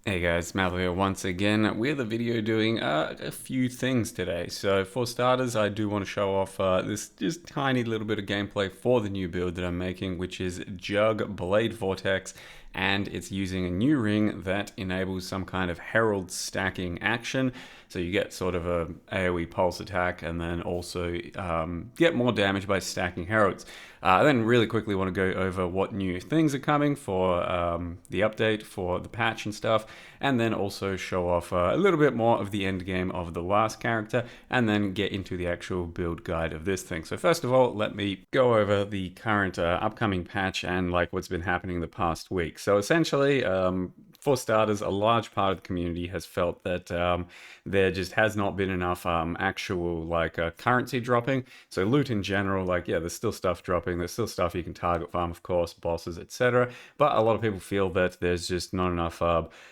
Hey guys, Mal here once again with a video doing a few things today. So for starters, I do want to show off this just tiny little bit of gameplay for the new build that I'm making, which is Jug Blade Vortex, and it's using a new ring that enables some kind of Herald stacking action. So you get sort of a AoE pulse attack and then also get more damage by stacking Heralds. I then really quickly want to go over what new things are coming for the update, for the patch and stuff, and then also show off a little bit more of the end game of the last character, and then get into the actual build guide of this thing. So first of all, let me go over the current upcoming patch and like what's been happening the past week. So essentially, for starters, a large part of the community has felt that there just has not been enough actual currency dropping. So loot in general, yeah, there's still stuff dropping. There's still stuff you can target farm, of course, bosses, etc. But a lot of people feel that there's just not enough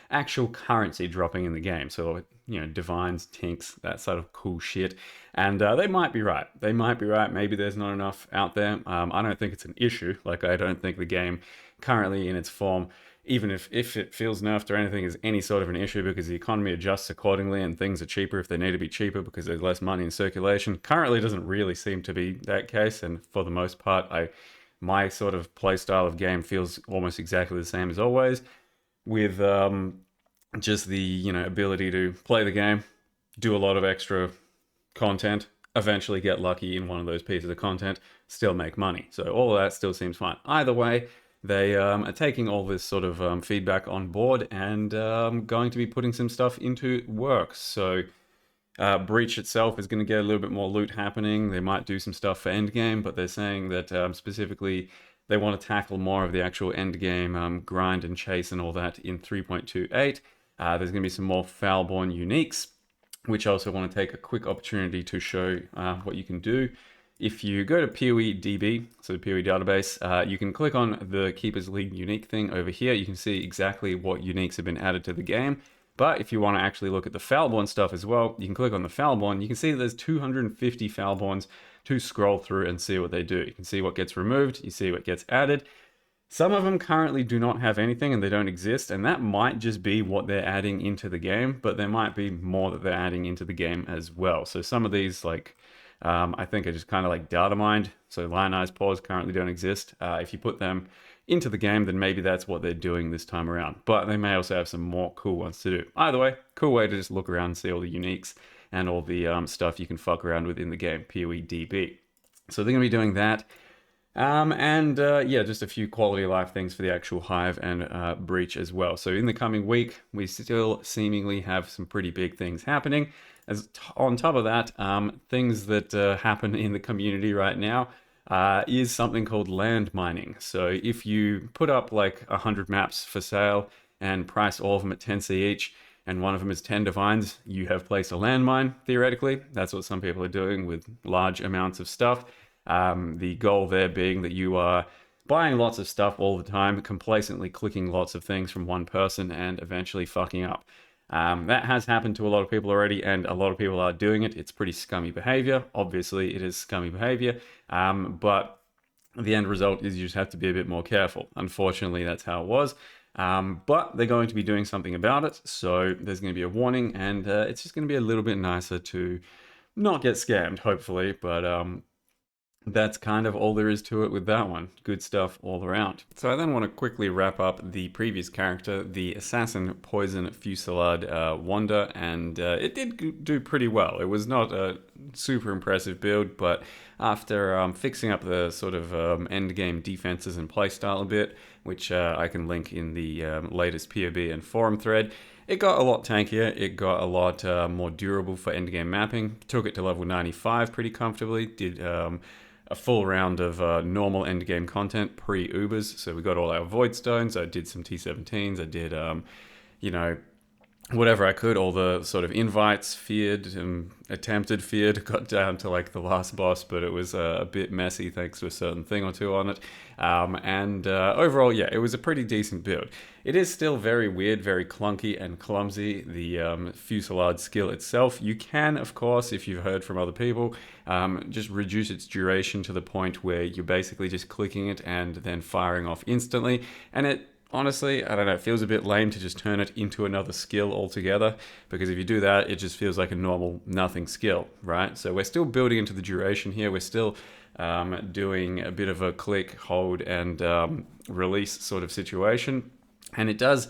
actual currency dropping in the game. So, you know, divines, tinks, that sort of cool shit. And they might be right. They might be right. Maybe there's not enough out there. I don't think it's an issue. Like, I don't think the game currently in its form, even if it feels nerfed or anything, is any sort of an issue, because the economy adjusts accordingly and things are cheaper if they need to be cheaper because there's less money in circulation. Currently doesn't really seem to be that case, and for the most part, my sort of playstyle of game feels almost exactly the same as always, with just the, you know, ability to play the game, do a lot of extra content, eventually get lucky in one of those pieces of content, still make money. So all of that still seems fine. Either way, they are taking all this sort of feedback on board and going to be putting some stuff into work. So Breach itself is going to get a little bit more loot happening. They might do some stuff for endgame, but they're saying that specifically they want to tackle more of the actual endgame grind and chase and all that in 3.28. There's going to be some more Foulborn uniques, which I also want to take a quick opportunity to show what you can do. If you go to PoE DB, so the PoE database, you can click on the Keepers League unique thing over here. You can see exactly what uniques have been added to the game. But if you want to actually look at the Foulborn stuff as well, you can click on the Foulborn. You can see there's 250 Foulborns to scroll through and see what they do. You can see what gets removed, you see what gets added. Some of them currently do not have anything and they don't exist, and that might just be what they're adding into the game, but there might be more that they're adding into the game as well. So some of these, I think, are just kind of like data mined. So lionized paws currently don't exist. If you put them into the game, then maybe that's what they're doing this time around. But they may also have some more cool ones to do. Either way, cool way to just look around and see all the uniques and all the stuff you can fuck around with in the game, PoE DB. So they're going to be doing that. Yeah, just a few quality of life things for the actual Hive and Breach as well. So in the coming week, we still seemingly have some pretty big things happening. On top of that, things that happen in the community right now is something called land mining. So if you put up like 100 maps for sale and price all of them at 10C each, and one of them is 10 divines, you have placed a landmine, theoretically. That's what some people are doing with large amounts of stuff. The goal there being that you are buying lots of stuff all the time, complacently clicking lots of things from one person and eventually fucking up. That has happened to a lot of people already, and a lot of people are doing it. It's pretty scummy behavior. Obviously, it is scummy behavior, but the end result is you just have to be a bit more careful. Unfortunately, that's how it was. But they're going to be doing something about it, so there's going to be a warning, and it's just going to be a little bit nicer to not get scammed, hopefully, but that's kind of all there is to it with that one. Good stuff all around. So I then want to quickly wrap up the previous character, the Assassin Poison Fusillade Wanda, and it did do pretty well. It was not a super impressive build, but after fixing up the sort of endgame defenses and playstyle a bit, which I can link in the latest POB and forum thread, it got a lot tankier, it got a lot more durable for endgame mapping, took it to level 95 pretty comfortably, did a full round of normal endgame content pre-Ubers. So we got all our Void Stones, I did some T17s, I did, you know, whatever I could, all the sort of invites, feared and attempted feared, got down to like the last boss, but it was a bit messy thanks to a certain thing or two on it. Overall, yeah, it was a pretty decent build. It is still very weird, very clunky and clumsy, the Fusillade skill itself. You can, of course, if you've heard from other people, just reduce its duration to the point where you're basically just clicking it and then firing off instantly, and it honestly, I don't know, it feels a bit lame to just turn it into another skill altogether, because if you do that, it just feels like a normal nothing skill, right? So we're still building into the duration here. We're still doing a bit of a click, hold, and release sort of situation. And it does,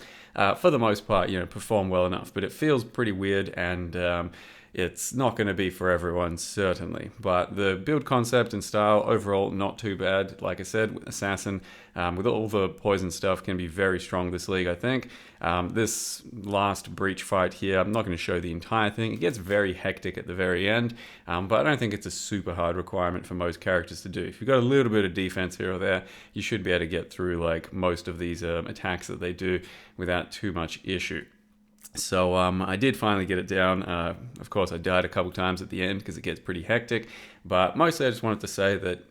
for the most part, perform well enough, but it feels pretty weird, and it's not going to be for everyone, certainly. But the build concept and style overall, not too bad. Like I said, Assassin, with all the poison stuff, can be very strong this league, I think. This last breach fight here, I'm not going to show the entire thing. It gets very hectic at the very end, but I don't think it's a super hard requirement for most characters to do. If you've got a little bit of defense here or there, you should be able to get through like most of these attacks that they do without too much issue. So I did finally get it down. Of course, I died a couple times at the end because it gets pretty hectic. But mostly I just wanted to say that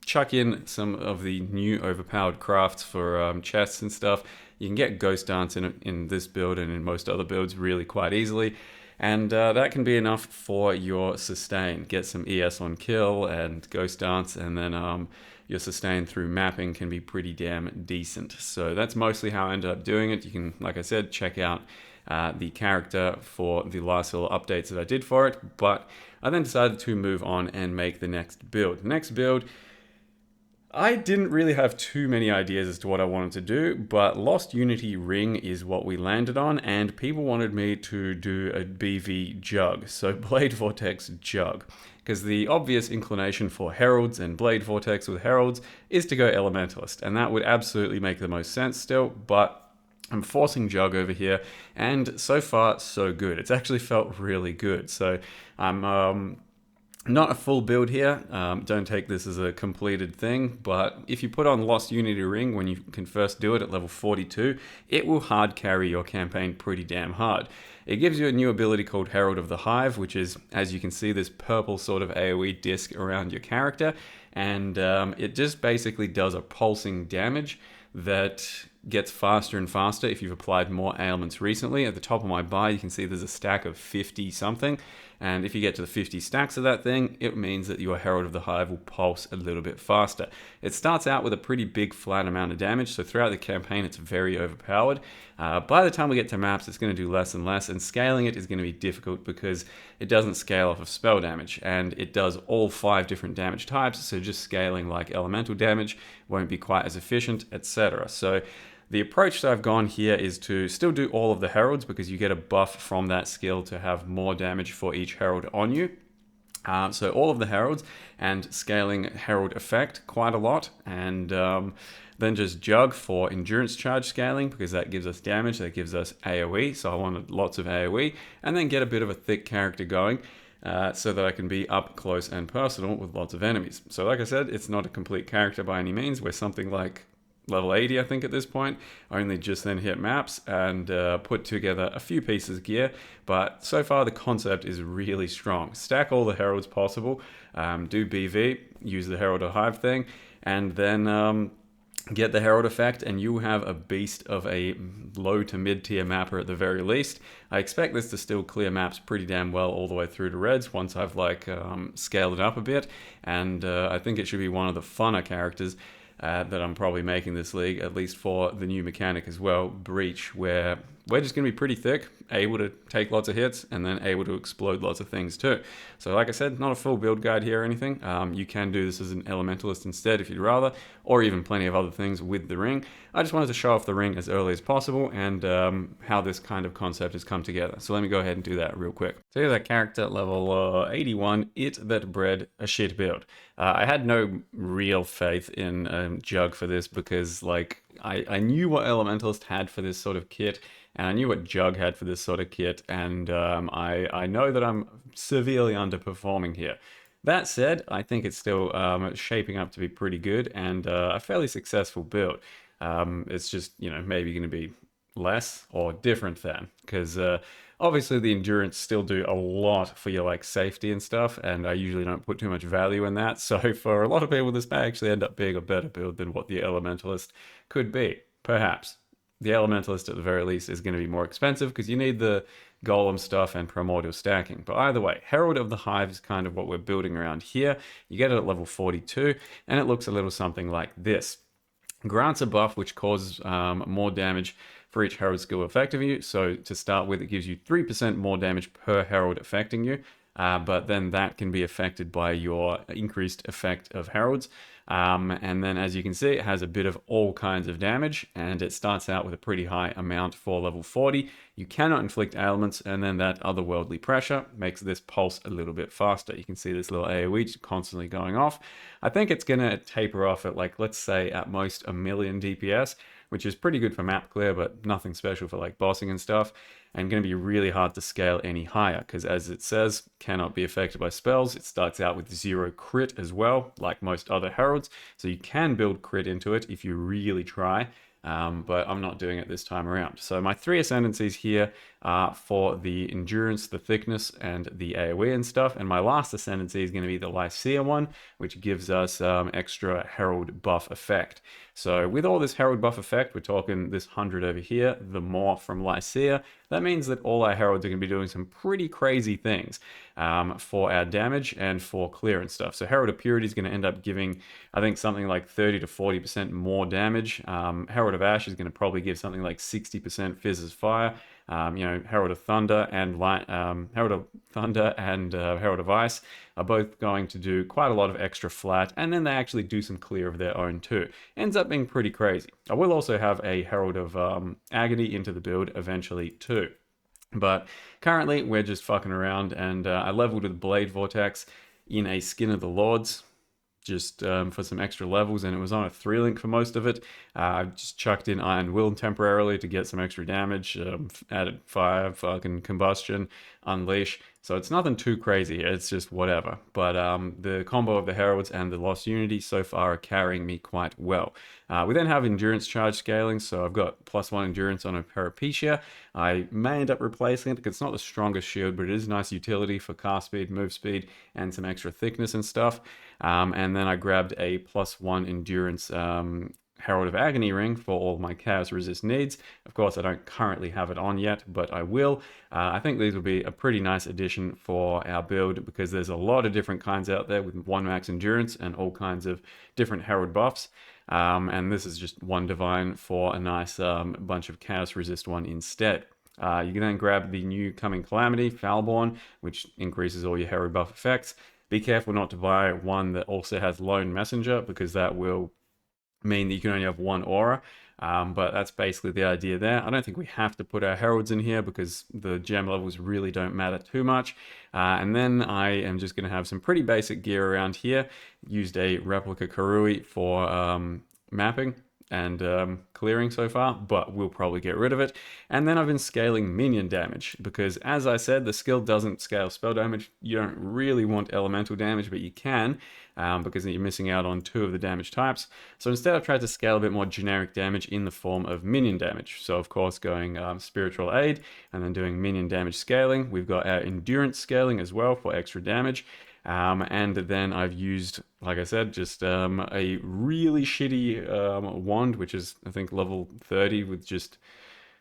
chuck in some of the new overpowered crafts for chests and stuff. You can get Ghost Dance in this build and in most other builds really quite easily. And that can be enough for your sustain. Get some ES on kill and Ghost Dance, and then your sustain through mapping can be pretty damn decent. So that's mostly how I ended up doing it. You can, like I said, check out the character for the last little updates that I did for it, but I then decided to move on and make the next build. The next build, I didn't really have too many ideas as to what I wanted to do, but Lost Unity Ring is what we landed on, and people wanted me to do a BV Jug, so Blade Vortex Jug. Because the obvious inclination for Heralds and Blade Vortex with Heralds is to go Elementalist, and that would absolutely make the most sense still, but I'm forcing Jug over here, and so far, so good. It's actually felt really good. So I'm not a full build here. Don't take this as a completed thing, but if you put on Lost Unity Ring when you can first do it at level 42, it will hard carry your campaign pretty damn hard. It gives you a new ability called Herald of the Hive, which is, as you can see, this purple sort of AoE disc around your character, and it just basically does a pulsing damage that gets faster and faster if you've applied more ailments recently. At the top of my bar, you can see there's a stack of 50 something, and if you get to the 50 stacks of that thing, it means that your Herald of the Hive will pulse a little bit faster. It starts out with a pretty big flat amount of damage, so throughout the campaign it's very overpowered. By the time we get to maps, it's going to do less and less, and scaling it is going to be difficult because it doesn't scale off of spell damage, and it does all 5 different damage types, so just scaling like elemental damage won't be quite as efficient, etc. So the approach that I've gone here is to still do all of the heralds, because you get a buff from that skill to have more damage for each herald on you. So all of the heralds, and scaling herald effect quite a lot, and then just Jug for endurance charge scaling, because that gives us damage, that gives us AoE, so I wanted lots of AoE, and then get a bit of a thick character going, so that I can be up close and personal with lots of enemies. So like I said, it's not a complete character by any means. We're something like level 80, I think, at this point. I only just then hit maps and put together a few pieces of gear, but so far the concept is really strong. Stack all the heralds possible, do BV, use the Herald of Hive thing, and then get the Herald effect, and you have a beast of a low to mid tier mapper at the very least. I expect this to still clear maps pretty damn well all the way through to reds once I've scaled it up a bit, and I think it should be one of the funner characters that I'm probably making this league, at least for the new mechanic as well, Breach, where we're just going to be pretty thick, able to take lots of hits, and then able to explode lots of things too. So like I said, not a full build guide here or anything. You can do this as an elementalist instead if you'd rather, or even plenty of other things with the ring. I just wanted to show off the ring as early as possible, and how this kind of concept has come together. So let me go ahead and do that real quick. So here's that character level 81, it that bred a shit build. I had no real faith in Jug for this, because I knew what Elementalist had for this sort of kit, and I knew what Jug had for this sort of kit, and I know that I'm severely underperforming here. That said, I think it's still shaping up to be pretty good, and a fairly successful build. It's just, maybe going to be less or different than, because obviously the endurance still do a lot for your safety and stuff, and I usually don't put too much value in that. So for a lot of people, this may actually end up being a better build than what the Elementalist could be, perhaps. The Elementalist at the very least is going to be more expensive because you need the golem stuff and primordial stacking. But either way, Herald of the Hive is kind of what we're building around here. You get it at level 42, and it looks a little something like this. grants a buff which causes more damage for each Herald skill affecting you. So to start with, it gives you 3% more damage per Herald affecting you. But then that can be affected by your increased effect of Heralds. And then as you can see, it has a bit of all kinds of damage, and it starts out with a pretty high amount for level 40. You cannot inflict ailments, and then that otherworldly pressure makes this pulse a little bit faster. You can see this little AoE constantly going off. I think it's going to taper off at, like, let's say at most a million DPS, which is pretty good for map clear, but nothing special for like bossing and stuff, and going to be really hard to scale any higher because, as it says, cannot be affected by spells. It starts out with 0 crit as well, like most other heralds, so you can build crit into it if you really try. But I'm not doing it this time around. So my 3 ascendancies here are for the endurance, the thickness, and the AoE and stuff. And my last ascendancy is going to be the Lycia one, which gives us extra Herald buff effect. So with all this Herald buff effect, we're talking this 100 over here, the more from Lycia. That means that all our Heralds are going to be doing some pretty crazy things for our damage and for clear and stuff. So Herald of Purity is going to end up giving, I think, something like 30 to 40% more damage. Herald of Ash is going to probably give something like 60% Fizz's Fire. Herald of Thunder and Herald of Ice are both going to do quite a lot of extra flat, and then they actually do some clear of their own too. Ends up being pretty crazy. I will also have a Herald of Agony into the build eventually too. But currently we're just fucking around, and I leveled with Blade Vortex in a Skin of the Lords, just for some extra levels, and it was on a 3-link for most of it. I just chucked in Iron Will temporarily to get some extra damage, added Fire, fucking Combustion, Unleash, so it's nothing too crazy, it's just whatever. But the combo of the Heralds and the Lost Unity so far are carrying me quite well. We then have Endurance Charge scaling, so I've got +1 Endurance on a Peripecia. I may end up replacing it because it's not the strongest shield, but it is nice utility for cast speed, move speed, and some extra thickness and stuff. And then I grabbed a +1 Endurance Herald of Agony ring for all my chaos resist needs. Of course, I don't currently have it on yet, but I will. I think these will be a pretty nice addition for our build because there's a lot of different kinds out there with 1 max endurance and all kinds of different Herald buffs. And this is just 1 divine for a nice bunch of chaos resist one instead. You can then grab the new coming Calamity, Foulborn, which increases all your Herald buff effects. Be careful not to buy one that also has Lone Messenger because that will mean that you can only have 1 aura, but that's basically the idea there. I don't think we have to put our heralds in here because the gem levels really don't matter too much. And then I am just going to have some pretty basic gear around here. Used a replica Karui for mapping and clearing so far, but we'll probably get rid of it. And then I've been scaling minion damage because, as I said, the skill doesn't scale spell damage. You don't really want elemental damage, but you can because you're missing out on 2 of the damage types. So instead I've tried to scale a bit more generic damage in the form of minion damage. So of course going spiritual aid and then doing minion damage scaling. We've got our endurance scaling as well for extra damage. And then I've used, like I said, just a really shitty wand, which is, I think, level 30 with just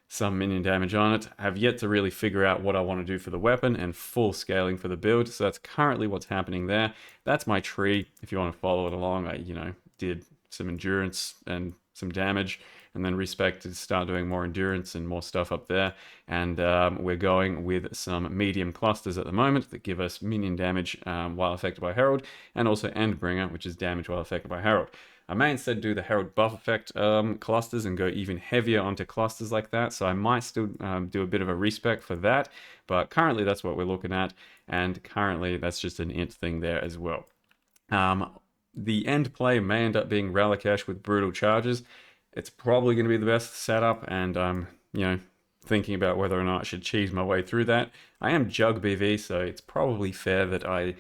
some minion damage on it. I have yet to really figure out what I want to do for the weapon and full scaling for the build. So that's currently what's happening there. That's my tree. If you want to follow it along, I, did some endurance and some damage, and then respec to start doing more endurance and more stuff up there. And we're going with some medium clusters at the moment that give us minion damage while affected by Herald, and also Endbringer, which is damage while affected by Herald. I may instead do the Herald buff effect clusters and go even heavier onto clusters like that, so I might still do a bit of a respec for that, but currently that's what we're looking at, and currently that's just an int thing there as well. The end play may end up being Ralakesh with brutal charges. It's probably going to be the best setup, and I'm, thinking about whether or not I should cheese my way through that. I am Jug BV, so it's probably fair that I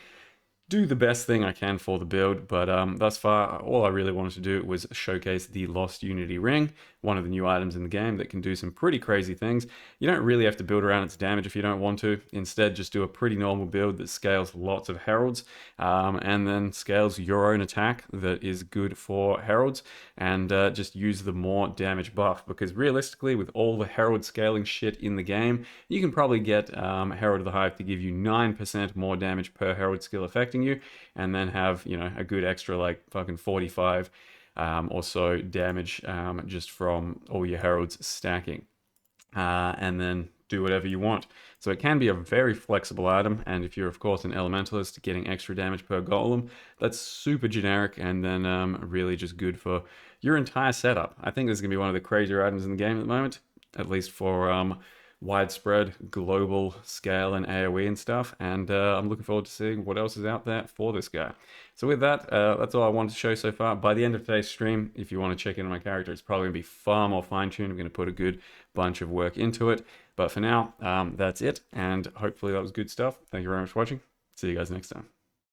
do the best thing I can for the build, but thus far, all I really wanted to do was showcase the Lost Unity Ring, one of the new items in the game that can do some pretty crazy things. You don't really have to build around its damage if you don't want to. Instead, just do a pretty normal build that scales lots of Heralds, and then scales your own attack that is good for Heralds, and just use the more damage buff, because realistically, with all the Herald scaling shit in the game, you can probably get Herald of the Hive to give you 9% more damage per Herald skill affecting you, and then have, a good extra like fucking 45 also damage just from all your heralds stacking, and then do whatever you want. So it can be a very flexible item, and if you're of course an elementalist, getting extra damage per golem, that's super generic, and then really just good for your entire setup. I think this is going to be one of the crazier items in the game at the moment, at least for widespread global scale and AoE and stuff, and I'm looking forward to seeing what else is out there for this guy. So with that, that's all I wanted to show so far. By the end of today's stream, if you want to check in on my character, it's probably going to be far more fine-tuned. I'm going to put a good bunch of work into it. But for now, that's it, and hopefully that was good stuff. Thank you very much for watching. See you guys next time.